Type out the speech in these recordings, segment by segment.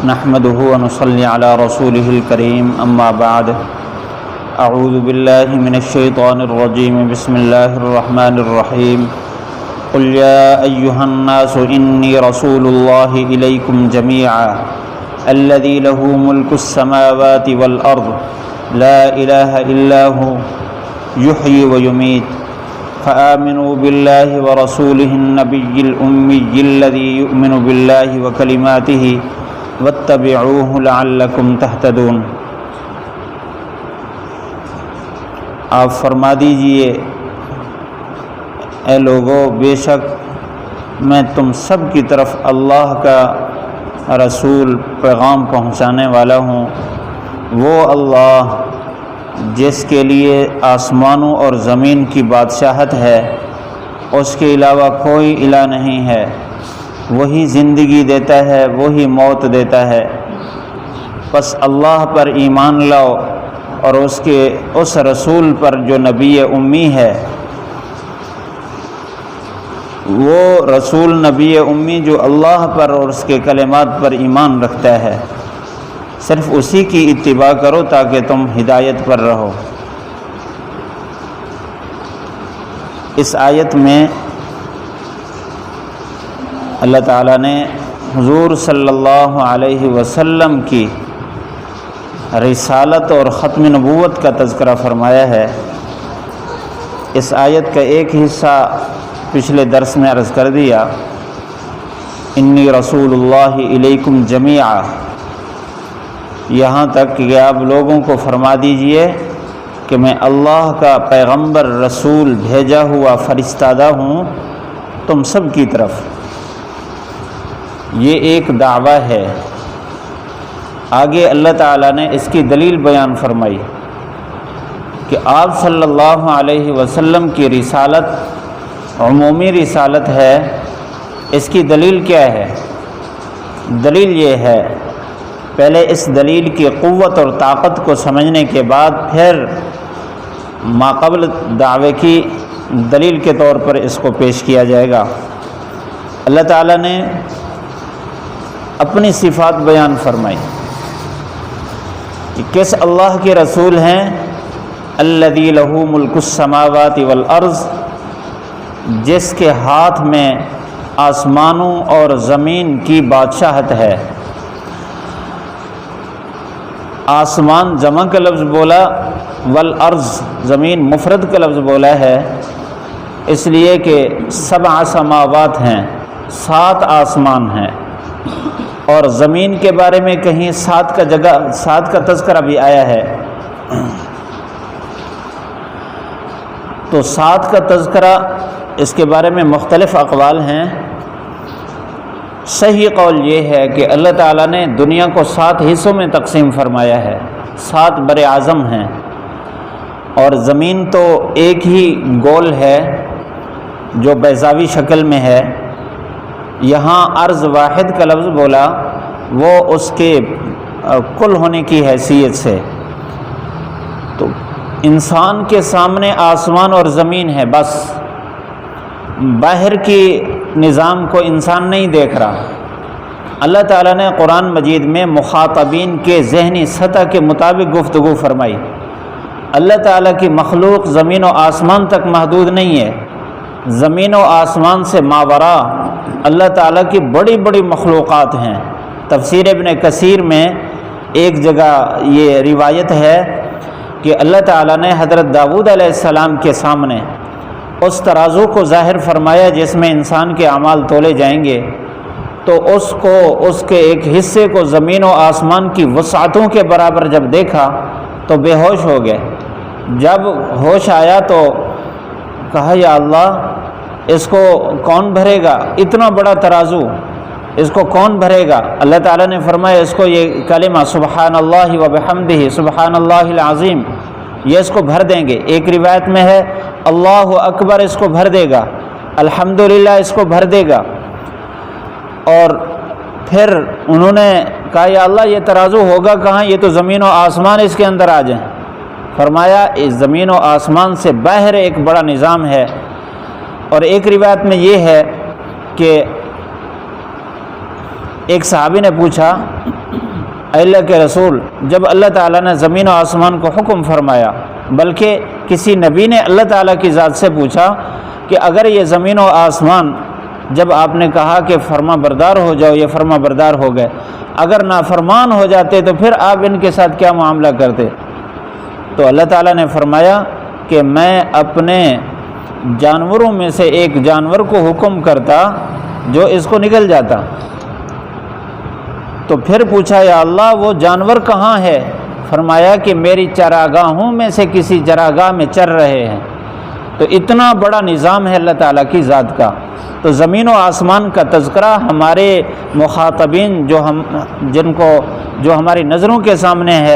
نحمده ونصلي على رسوله الكريم اما بعد اعوذ بالله من الشيطان الرجيم بسم الله الرحمن الرحيم قل يا ايها الناس اني رسول الله اليكم جميعا الذي له ملك السماوات والارض لا اله الا هو يحيي ويميت فآمنوا بالله ورسوله النبي الأمي الذي يؤمن بالله وكلماته واتبعوه لعلكم تهتدون۔ آپ فرما دیجئے اے لوگو، بے شک میں تم سب کی طرف اللہ کا رسول پیغام پہنچانے والا ہوں۔ وہ اللہ جس کے لیے آسمانوں اور زمین کی بادشاہت ہے، اس کے علاوہ کوئی الہ نہیں ہے، وہی زندگی دیتا ہے، وہی موت دیتا ہے۔ پس اللہ پر ایمان لاؤ اور اس رسول پر جو نبی امی ہے، وہ رسول نبی امی جو اللہ پر اور اس کے کلمات پر ایمان رکھتا ہے، صرف اسی کی اتباع کرو تاکہ تم ہدایت پر رہو۔ اس آیت میں اللہ تعالیٰ نے حضور صلی اللہ علیہ وسلم کی رسالت اور ختم نبوت کا تذکرہ فرمایا ہے۔ اس آیت کا ایک حصہ پچھلے درس میں عرض کر دیا، انی رسول اللہ الیکم جمیعا، یہاں تک کہ آپ لوگوں کو فرما دیجئے کہ میں اللہ کا پیغمبر، رسول، بھیجا ہوا فرستادہ ہوں تم سب کی طرف۔ یہ ایک دعویٰ ہے۔ آگے اللہ تعالیٰ نے اس کی دلیل بیان فرمائی کہ آپ صلی اللہ علیہ وسلم کی رسالت عمومی رسالت ہے۔ اس کی دلیل کیا ہے؟ دلیل یہ ہے، پہلے اس دلیل کی قوت اور طاقت کو سمجھنے کے بعد پھر ماقبل دعوے کی دلیل کے طور پر اس کو پیش کیا جائے گا۔ اللہ تعالیٰ نے اپنی صفات بیان فرمائی کہ کس اللہ کے رسول ہیں۔ الذی لہ ملک السماوات والارض، جس کے ہاتھ میں آسمانوں اور زمین کی بادشاہت ہے۔ آسمان جمع کا لفظ بولا، والارض زمین مفرد کا لفظ بولا ہے، اس لیے کہ 7 سماوات ہیں، 7 آسمان ہیں، اور زمین کے بارے میں کہیں 7 کا تذکرہ بھی آیا ہے۔ تو 7 کا تذکرہ، اس کے بارے میں مختلف اقوال ہیں۔ صحیح قول یہ ہے کہ اللہ تعالیٰ نے دنیا کو 7 حصوں میں تقسیم فرمایا ہے، 7 بر اعظم ہیں، اور زمین تو ایک ہی گول ہے جو بیضاوی شکل میں ہے۔ یہاں ارض واحد کا لفظ بولا، وہ اس کے کل ہونے کی حیثیت سے۔ تو انسان کے سامنے آسمان اور زمین ہے، بس باہر کی نظام کو انسان نہیں دیکھ رہا۔ اللہ تعالیٰ نے قرآن مجید میں مخاطبین کے ذہنی سطح کے مطابق گفتگو فرمائی۔ اللہ تعالیٰ کی مخلوق زمین و آسمان تک محدود نہیں ہے، زمین و آسمان سے ماورا اللہ تعالیٰ کی بڑی بڑی مخلوقات ہیں۔ تفسیر ابن کثیر میں ایک جگہ یہ روایت ہے کہ اللہ تعالیٰ نے حضرت داؤد علیہ السلام کے سامنے اس ترازو کو ظاہر فرمایا جس میں انسان کے اعمال تولے جائیں گے، تو اس کے ایک حصے کو زمین و آسمان کی وسعتوں کے برابر جب دیکھا تو بے ہوش ہو گئے۔ جب ہوش آیا تو کہا، یا اللہ، اس کو کون بھرے گا؟ اتنا بڑا ترازو، اس کو کون بھرے گا؟ اللہ تعالیٰ نے فرمایا اس کو یہ کلمہ سبحان اللہ و بحمدہ سبحان اللہ العظیم، یہ اس کو بھر دیں گے۔ ایک روایت میں ہے اللہ اکبر اس کو بھر دے گا، الحمدللہ اس کو بھر دے گا۔ اور پھر انہوں نے کہا، یا اللہ یہ ترازو ہوگا کہاں؟ یہ تو زمین و آسمان اس کے اندر آ جائیں۔ فرمایا اس زمین و آسمان سے باہر ایک بڑا نظام ہے۔ اور ایک روایت میں یہ ہے کہ ایک صحابی نے پوچھا اے اللہ کے رسول، جب اللہ تعالیٰ نے زمین و آسمان کو حکم فرمایا، بلکہ کسی نبی نے اللہ تعالیٰ کی ذات سے پوچھا کہ اگر یہ زمین و آسمان جب آپ نے کہا کہ فرما بردار ہو جاؤ، یہ فرما بردار ہو گئے، اگر نافرمان ہو جاتے تو پھر آپ ان کے ساتھ کیا معاملہ کرتے؟ تو اللہ تعالیٰ نے فرمایا کہ میں اپنے جانوروں میں سے ایک جانور کو حکم کرتا جو اس کو نگل جاتا۔ تو پھر پوچھا یا اللہ وہ جانور کہاں ہے؟ فرمایا کہ میری چراگاہوں میں سے کسی چراگاہ میں چر رہے ہیں۔ تو اتنا بڑا نظام ہے اللہ تعالیٰ کی ذات کا۔ تو زمین و آسمان کا تذکرہ ہمارے مخاطبین جو ہماری نظروں کے سامنے ہے،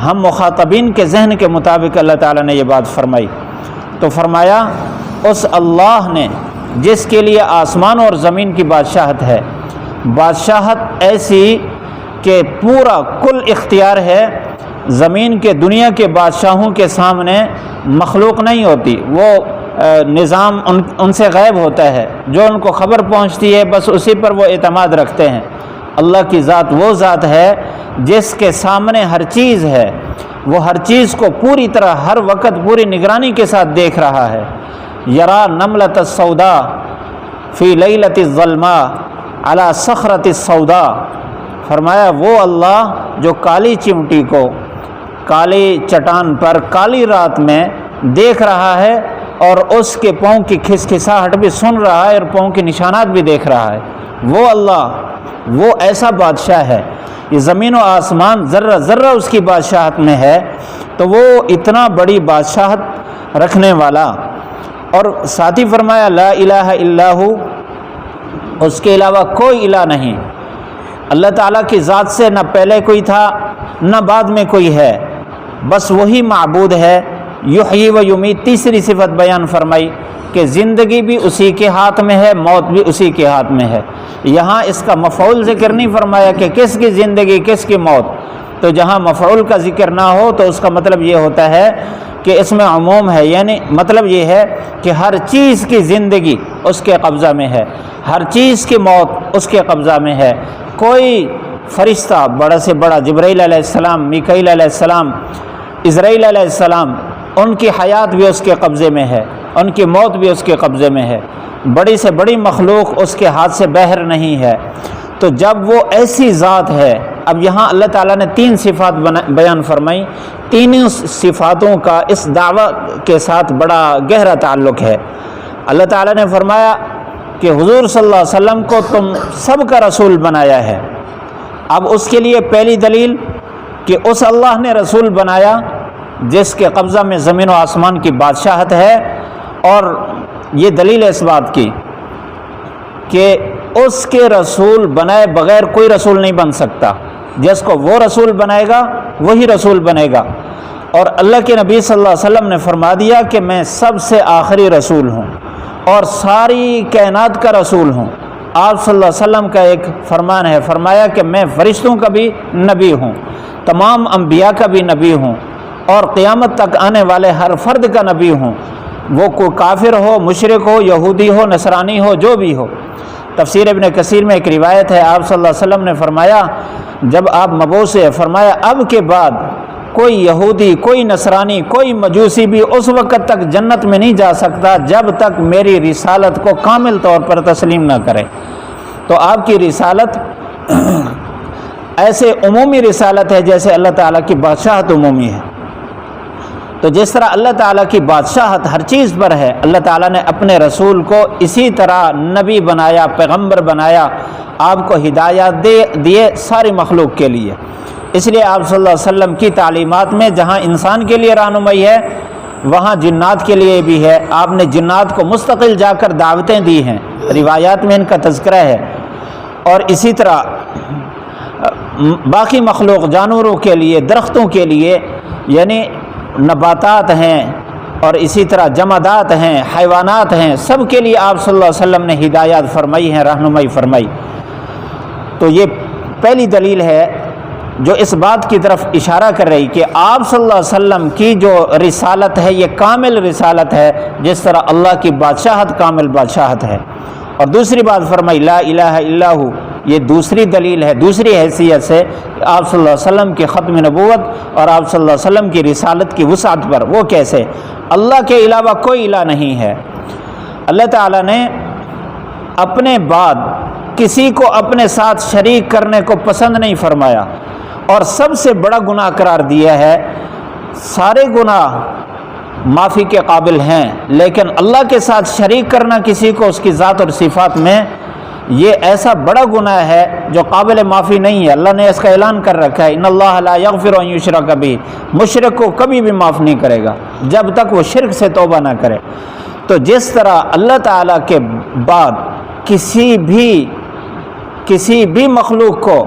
ہم مخاطبین کے ذہن کے مطابق اللہ تعالیٰ نے یہ بات فرمائی۔ تو فرمایا اس اللہ نے جس کے لیے آسمان اور زمین کی بادشاہت ہے، بادشاہت ایسی کہ پورا کل اختیار ہے، زمین کے دنیا کے بادشاہوں کے سامنے مخلوق نہیں ہوتی، وہ نظام ان سے غائب ہوتا ہے، جو ان کو خبر پہنچتی ہے بس اسی پر وہ اعتماد رکھتے ہیں۔ اللہ کی ذات وہ ذات ہے جس کے سامنے ہر چیز ہے، وہ ہر چیز کو پوری طرح ہر وقت پوری نگرانی کے ساتھ دیکھ رہا ہے۔ یرا نملۃ السوداء فی لیلۃ الظلماء علی صخرۃ السوداء، فرمایا وہ اللہ جو کالی چمٹی کو کالی چٹان پر کالی رات میں دیکھ رہا ہے اور اس کے پاؤں کی کھسکھساہٹ بھی سن رہا ہے اور پاؤں کے نشانات بھی دیکھ رہا ہے، وہ اللہ وہ ایسا بادشاہ ہے۔ یہ زمین و آسمان ذرہ ذرہ اس کی بادشاہت میں ہے، تو وہ اتنا بڑی بادشاہت رکھنے والا۔ اور ساتھ ہی فرمایا لا الہ الا ہو، اس کے علاوہ کوئی الہ نہیں۔ اللہ تعالیٰ کی ذات سے نہ پہلے کوئی تھا نہ بعد میں کوئی ہے، بس وہی معبود ہے۔ یحیی و یمیت، تیسری صفت بیان فرمائی کہ زندگی بھی اسی کے ہاتھ میں ہے، موت بھی اسی کے ہاتھ میں ہے۔ یہاں اس کا مفعول ذکر نہیں فرمایا کہ کس کی زندگی کس کی موت، تو جہاں مفعول کا ذکر نہ ہو تو اس کا مطلب یہ ہوتا ہے کہ اس میں عموم ہے، یعنی مطلب یہ ہے کہ ہر چیز کی زندگی اس کے قبضہ میں ہے، ہر چیز کی موت اس کے قبضہ میں ہے۔ کوئی فرشتہ بڑا سے بڑا جبرائیل علیہ السلام، میکائیل علیہ السلام، اسرائیل علیہ السلام، ان کی حیات بھی اس کے قبضے میں ہے، ان کی موت بھی اس کے قبضے میں ہے، بڑی سے بڑی مخلوق اس کے ہاتھ سے باہر نہیں ہے۔ تو جب وہ ایسی ذات ہے، اب یہاں اللہ تعالیٰ نے تین صفات بیان فرمائی، تینوں صفاتوں کا اس دعویٰ کے ساتھ بڑا گہرا تعلق ہے۔ اللہ تعالیٰ نے فرمایا کہ حضور صلی اللہ علیہ وسلم کو تم سب کا رسول بنایا ہے۔ اب اس کے لیے پہلی دلیل کہ اس اللہ نے رسول بنایا جس کے قبضہ میں زمین و آسمان کی بادشاہت ہے، اور یہ دلیل اس بات کی کہ اس کے رسول بنائے بغیر کوئی رسول نہیں بن سکتا، جس کو وہ رسول بنائے گا وہی رسول بنے گا۔ اور اللہ کے نبی صلی اللہ علیہ وسلم نے فرما دیا کہ میں سب سے آخری رسول ہوں اور ساری کائنات کا رسول ہوں۔ آپ صلی اللہ علیہ وسلم کا ایک فرمان ہے، فرمایا کہ میں فرشتوں کا بھی نبی ہوں، تمام انبیاء کا بھی نبی ہوں، اور قیامت تک آنے والے ہر فرد کا نبی ہوں، وہ کوئی کافر ہو، مشرک ہو، یہودی ہو، نصرانی ہو، جو بھی ہو۔ تفسیر ابن کثیر میں ایک روایت ہے، آپ صلی اللہ علیہ وسلم نے فرمایا جب آپ مبعوث ہوئے، فرمایا اب کے بعد کوئی یہودی، کوئی نصرانی، کوئی مجوسی بھی اس وقت تک جنت میں نہیں جا سکتا جب تک میری رسالت کو کامل طور پر تسلیم نہ کرے۔ تو آپ کی رسالت ایسے عمومی رسالت ہے جیسے اللہ تعالیٰ کی بادشاہت عمومی ہے۔ تو جس طرح اللہ تعالیٰ کی بادشاہت ہر چیز پر ہے، اللہ تعالیٰ نے اپنے رسول کو اسی طرح نبی بنایا، پیغمبر بنایا، آپ کو ہدایات دیے ساری مخلوق کے لیے۔ اس لیے آپ صلی اللہ علیہ وسلم کی تعلیمات میں جہاں انسان کے لیے رہنمائی ہے، وہاں جنات کے لیے بھی ہے۔ آپ نے جنات کو مستقل جا کر دعوتیں دی ہیں، روایات میں ان کا تذکرہ ہے۔ اور اسی طرح باقی مخلوق، جانوروں کے لیے، درختوں کے لیے، یعنی نباتات ہیں، اور اسی طرح جمادات ہیں، حیوانات ہیں، سب کے لیے آپ صلی اللہ علیہ وسلم نے ہدایات فرمائی ہیں، رہنمائی فرمائی۔ تو یہ پہلی دلیل ہے جو اس بات کی طرف اشارہ کر رہی کہ آپ صلی اللہ علیہ وسلم کی جو رسالت ہے یہ کامل رسالت ہے، جس طرح اللہ کی بادشاہت کامل بادشاہت ہے۔ اور دوسری بات فرمائی لا الہ الا ہو، یہ دوسری دلیل ہے، دوسری حیثیت سے آپ صلی اللہ علیہ وسلم کی ختم نبوت اور آپ صلی اللہ علیہ وسلم کی رسالت کی وسعت پر۔ وہ کیسے؟ اللہ کے علاوہ کوئی الہ نہیں ہے۔ اللہ تعالیٰ نے اپنے بعد کسی کو اپنے ساتھ شریک کرنے کو پسند نہیں فرمایا اور سب سے بڑا گناہ قرار دیا ہے۔ سارے گناہ معافی کے قابل ہیں، لیکن اللہ کے ساتھ شریک کرنا کسی کو اس کی ذات اور صفات میں، یہ ایسا بڑا گناہ ہے جو قابل معافی نہیں ہے۔ اللہ نے اس کا اعلان کر رکھا ہے، ان اللہ لا یغفر ان یشرک بہ، مشرک کو کبھی بھی معاف نہیں کرے گا جب تک وہ شرک سے توبہ نہ کرے۔ تو جس طرح اللہ تعالیٰ کے بعد کسی بھی مخلوق کو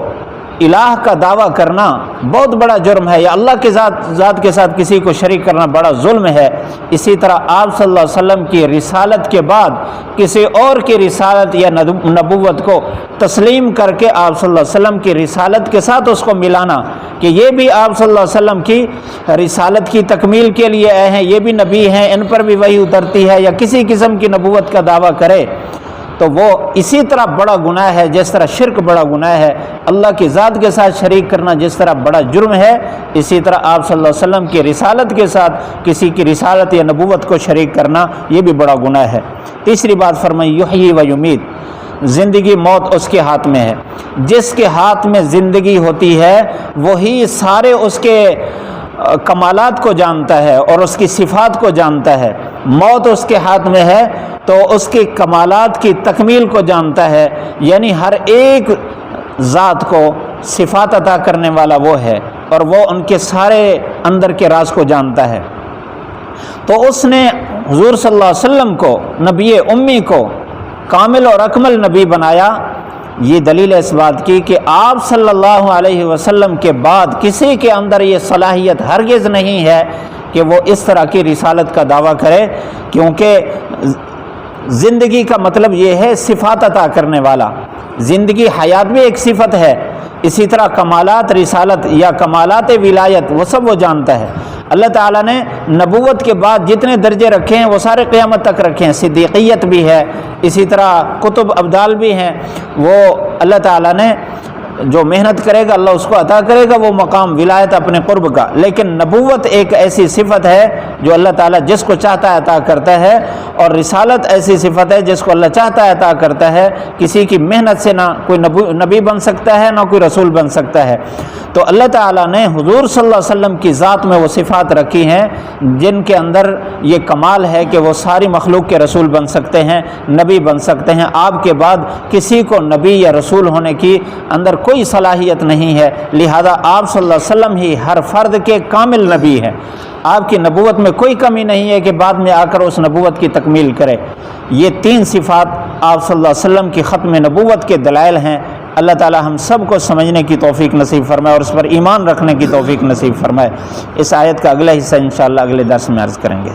الہ کا دعویٰ کرنا بہت بڑا جرم ہے، یا اللہ کے ذات کے ساتھ کسی کو شریک کرنا بڑا ظلم ہے، اسی طرح آپ صلی اللہ علیہ وسلم کی رسالت کے بعد کسی اور کی رسالت یا نبوت کو تسلیم کر کے آپ صلی اللہ علیہ وسلم کی رسالت کے ساتھ اس کو ملانا کہ یہ بھی آپ صلی اللہ علیہ وسلم کی رسالت کی تکمیل کے لیے آئے ہیں، یہ بھی نبی ہیں، ان پر بھی وحی اترتی ہے، یا کسی قسم کی نبوت کا دعویٰ کرے تو وہ اسی طرح بڑا گناہ ہے جس طرح شرک بڑا گناہ ہے، اللہ کی ذات کے ساتھ شریک کرنا جس طرح بڑا جرم ہے، اسی طرح آپ صلی اللہ علیہ وسلم کی رسالت کے ساتھ کسی کی رسالت یا نبوت کو شریک کرنا یہ بھی بڑا گناہ ہے۔ تیسری بات فرمائی یحیی و یمیت، زندگی موت اس کے ہاتھ میں ہے۔ جس کے ہاتھ میں زندگی ہوتی ہے وہی سارے اس کے کمالات کو جانتا ہے اور اس کی صفات کو جانتا ہے۔ موت اس کے ہاتھ میں ہے تو اس کے کمالات کی تکمیل کو جانتا ہے، یعنی ہر ایک ذات کو صفات عطا کرنے والا وہ ہے اور وہ ان کے سارے اندر کے راز کو جانتا ہے۔ تو اس نے حضور صلی اللہ علیہ وسلم کو، نبی امی کو کامل اور اکمل نبی بنایا۔ یہ دلیل اس بات کی کہ آپ صلی اللہ علیہ وسلم کے بعد کسی کے اندر یہ صلاحیت ہرگز نہیں ہے کہ وہ اس طرح کی رسالت کا دعویٰ کرے، کیونکہ زندگی کا مطلب یہ ہے صفات عطا کرنے والا۔ زندگی حیات بھی ایک صفت ہے، اسی طرح کمالات رسالت یا کمالات ولایت وہ سب وہ جانتا ہے۔ اللہ تعالیٰ نے نبوت کے بعد جتنے درجے رکھے ہیں وہ سارے قیامت تک رکھے ہیں۔ صدیقیت بھی ہے، اسی طرح کتب ابدال بھی ہیں، وہ اللہ تعالیٰ نے جو محنت کرے گا اللہ اس کو عطا کرے گا وہ مقام ولایت اپنے قرب کا۔ لیکن نبوت ایک ایسی صفت ہے جو اللہ تعالیٰ جس کو چاہتا ہے عطا کرتا ہے، اور رسالت ایسی صفت ہے جس کو اللہ چاہتا ہے عطا کرتا ہے۔ کسی کی محنت سے نہ کوئی نبی بن سکتا ہے نہ کوئی رسول بن سکتا ہے۔ تو اللہ تعالیٰ نے حضور صلی اللہ علیہ وسلم کی ذات میں وہ صفات رکھی ہیں جن کے اندر یہ کمال ہے کہ وہ ساری مخلوق کے رسول بن سکتے ہیں، نبی بن سکتے ہیں۔ آپ کے بعد کسی کو نبی یا رسول ہونے کی اندر کوئی صلاحیت نہیں ہے، لہذا آپ صلی اللہ علیہ وسلم ہی ہر فرد کے کامل نبی ہیں۔ آپ کی نبوت میں کوئی کمی نہیں ہے کہ بعد میں آ کر اس نبوت کی تکمیل کرے۔ یہ تین صفات آپ صلی اللہ علیہ وسلم کی ختم نبوت کے دلائل ہیں۔ اللہ تعالی ہم سب کو سمجھنے کی توفیق نصیب فرمائے اور اس پر ایمان رکھنے کی توفیق نصیب فرمائے۔ اس آیت کا اگلا حصہ انشاءاللہ اگلے درس میں عرض کریں گے۔